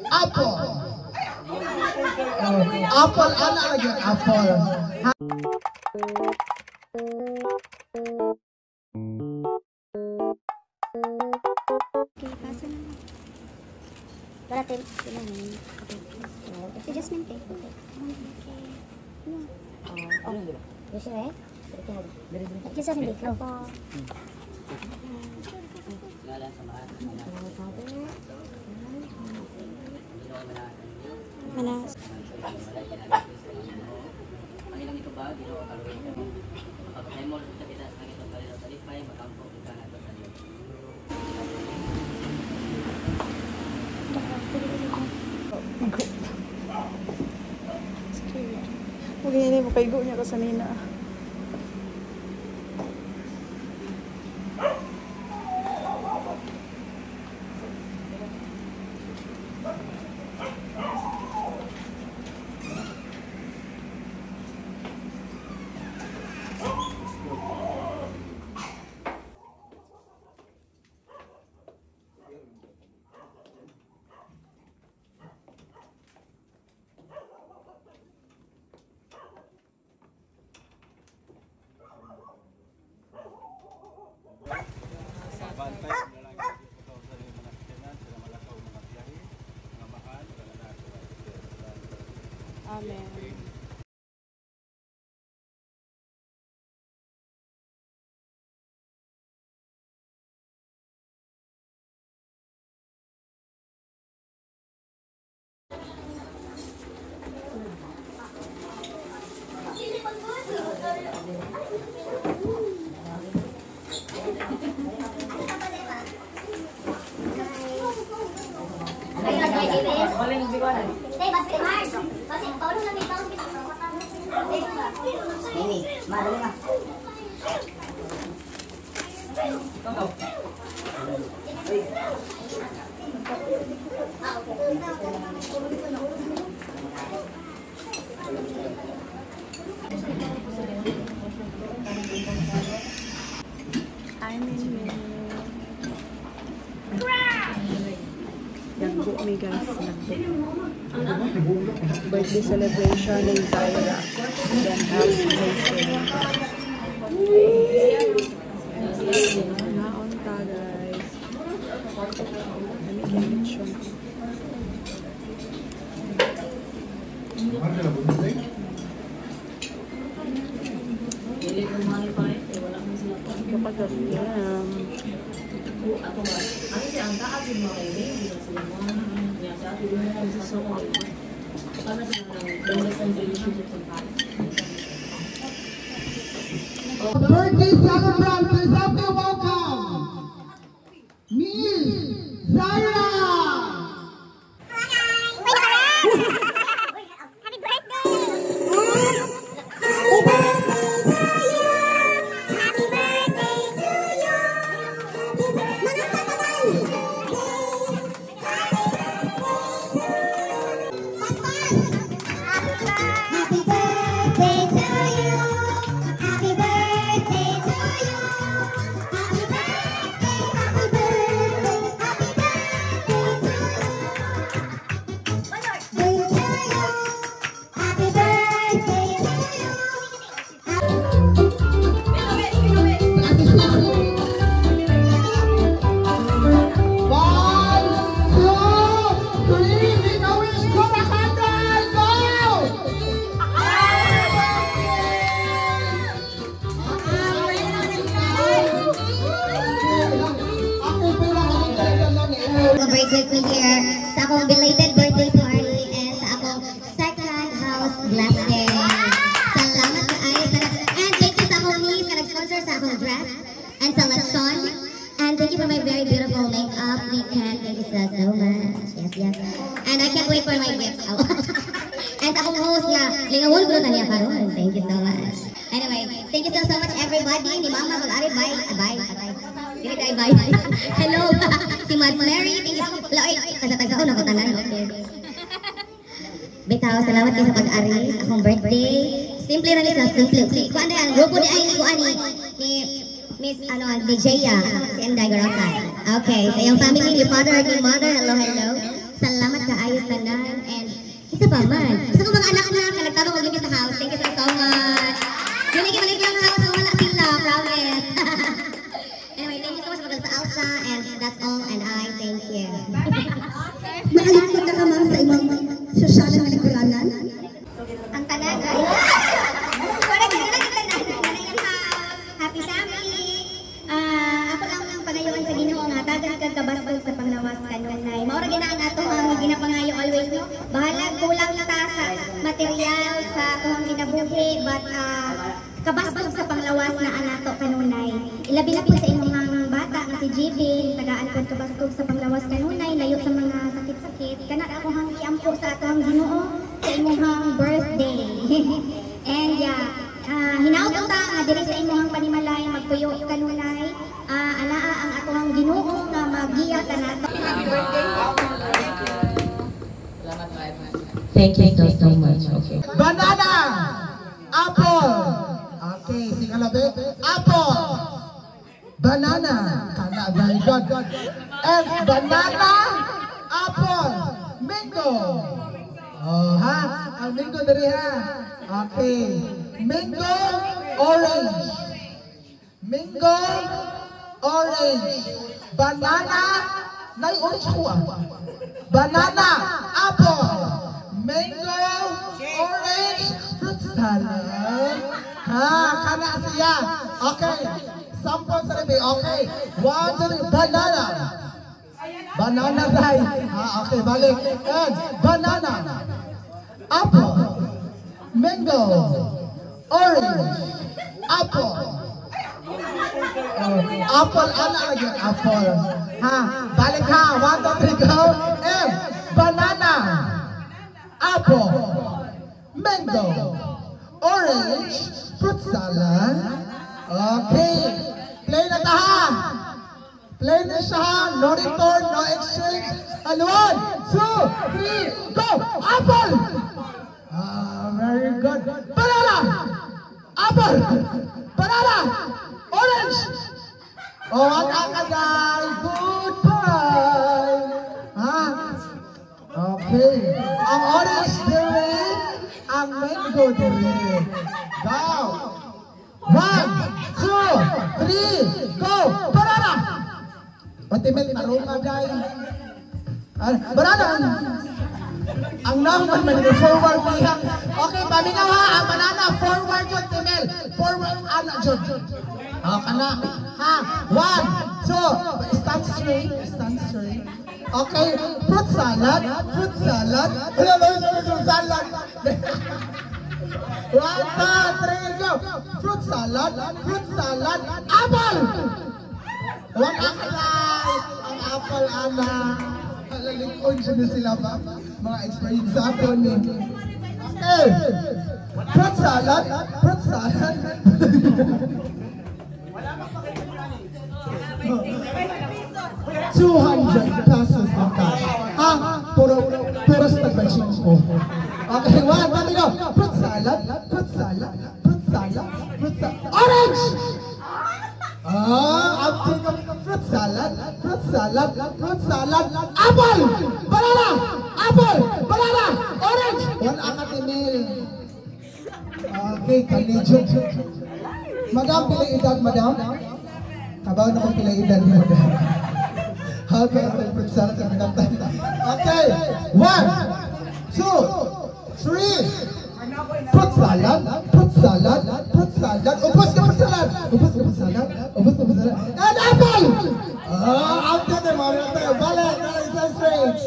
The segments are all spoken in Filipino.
Apple. Apple, ano lagi apple? Para tayo adjustment eh. Yes, right? Yes, hindi. Opo. Manas. Mungkin ini buka igunya ke sanina. Amen. Nagbo mi guys, birthday celebration ni Zaira, then house blessing. Naon ta guys. Kami kinitson. Kapag Ako ba? Ano siya ang taas yung mga kaibigan dito sa mga niya sa atin yung mga sa soko. Paano siya ng business and relationships and Birthday celebrant, please help me welcome Miss Zaira. Celebrate with me here sa akong belated birthday party and sa akong second house blessing. Salamat kaayo. And thank you sa akong niece na nag-sponsor sa akong dress and sa lechon. And thank you for my very beautiful makeup. We can thank you so much. Yes, yes. And I can't wait for my gifts. And sa akong host nga, lingawon ko na niya karon. Thank you so much. Anyway, thank you so much everybody. Ni Mama mag-ari, bye. Bye. Dili tayo bye. Hello. Si Mad Mary, thank you. Tagsa-tagsa ko na ko tanan. Bitaw, salamat kayo sa pag-ari sa akong birthday. Simple na nila, simple. Kuan na yan, grupo di ay ni Miss Dejaya, si Enday Garakan. Okay, sa iyong family, your father and your mother, hello, hello. Salamat ka ayos tanan and isa pa man. Gusto ko mga anak na nagtabang ko sa house. Thank you so much. Yun ay kimalik lang house, wala sila, promise. Anyway, thank you so much sa Alsa and that's all and I thank you. Maalingkod na ka ma'am sa imong sosyal na nagkulanan? Ang tanan ay happy family. Ako lang ang panayon sa Ginoo nga dagan kag kabastog sa panglawas kanunay. Mao ra ginaan ato ang ginapangayo always no. Bahalag kulang ta sa material sa atong ginabuhi but kabastog sa panglawas na anato kanunay. Ilabi na po sa imong bata nga si JB, tagaan ko kabastog sa panglawas kanunay, layo sa mga sakit-sakit. Kana ako hang iampo sa atong Ginoo sa imong birthday. And yeah, hinaot ta nga diri sa imong panimalay magpuyo kanunay. Anaa ang atong Ginoo nga magiya kanato. Happy birthday. Thank you so much. Okay. Banana! Apple! Okay, sing alabi. Apple! Banana! Kana, very good. And banana, apple, mango. Oh, ha? Ang mango dari ha? Okay. Mango, orange. Mango, orange. Banana, nay orange ko ah. Banana, apple, mango, orange, fruit salad. Ha, kana siya. Okay. Sample sa ribi. Okay. 1, 2, 3. Banana. Banana guys. Ha, okay, balik. And banana. Apple. Mango. Orange. Apple. Apple, ano lagi? Apple. Ha, balik ha. 1, 2, 3, go. And banana. Apple. Mango. Orange. Fruit salad. Okay. Play na tahan. Play na siya ha. No return, no exchange. And 1, 2, 3, go! Apple! Very good. Banana! Apple! Banana! Orange! Oh, ang akagay. Goodbye! Ha? Okay. Ang orange dire, ang mango dire. Go! 1, 2, 3, go! Banana! Patimil, tarunga guys. Banana! Ang naman man yung forward niya. Okay, paminaw ha. Ang banana, forward yun, Timel. Forward, ano, Jod. Kana. Ha? 1, 2, stand straight. Stand straight. Okay, fruit salad. Fruit salad. Fruit salad. 1, 2, 3, go! Fruit salad, apple! Huwag akalay! Ang apple, ana. Alalikon siya na sila ba? Mga experience sa atin eh. Eh! Fruit salad! 200 pesos ang cash. Ha? Puro sa tagbansin ko. Okay, 1, 2, 3, go! Fruit salad, orange! I'm thinking of fruit salad, apple, banana, orange. One akatimil. Okay, kanidyo. Madam, pila edad, madam? Kabaw na kung pila edad, madam. Okay, fruit salad, madam. Okay, 1, 2, 3. Fruit salad. Ubus ka salad. And apple! Out there, mami. Balik, straight.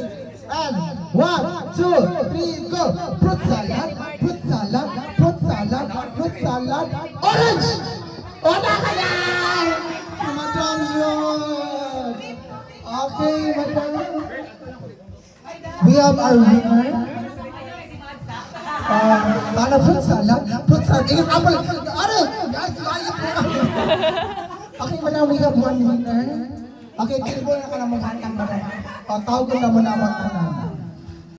And 1, 2, 3, go. Fruit salad. Orange! Wala ka na! Madam yun! Okay, madam. We have our winner. Mana fruit salad. Ingat apple. Ano? Okay, madam, we have one winner. Okay, kaya na ka na maghantang, madam. Tawag ko naman naman ka na.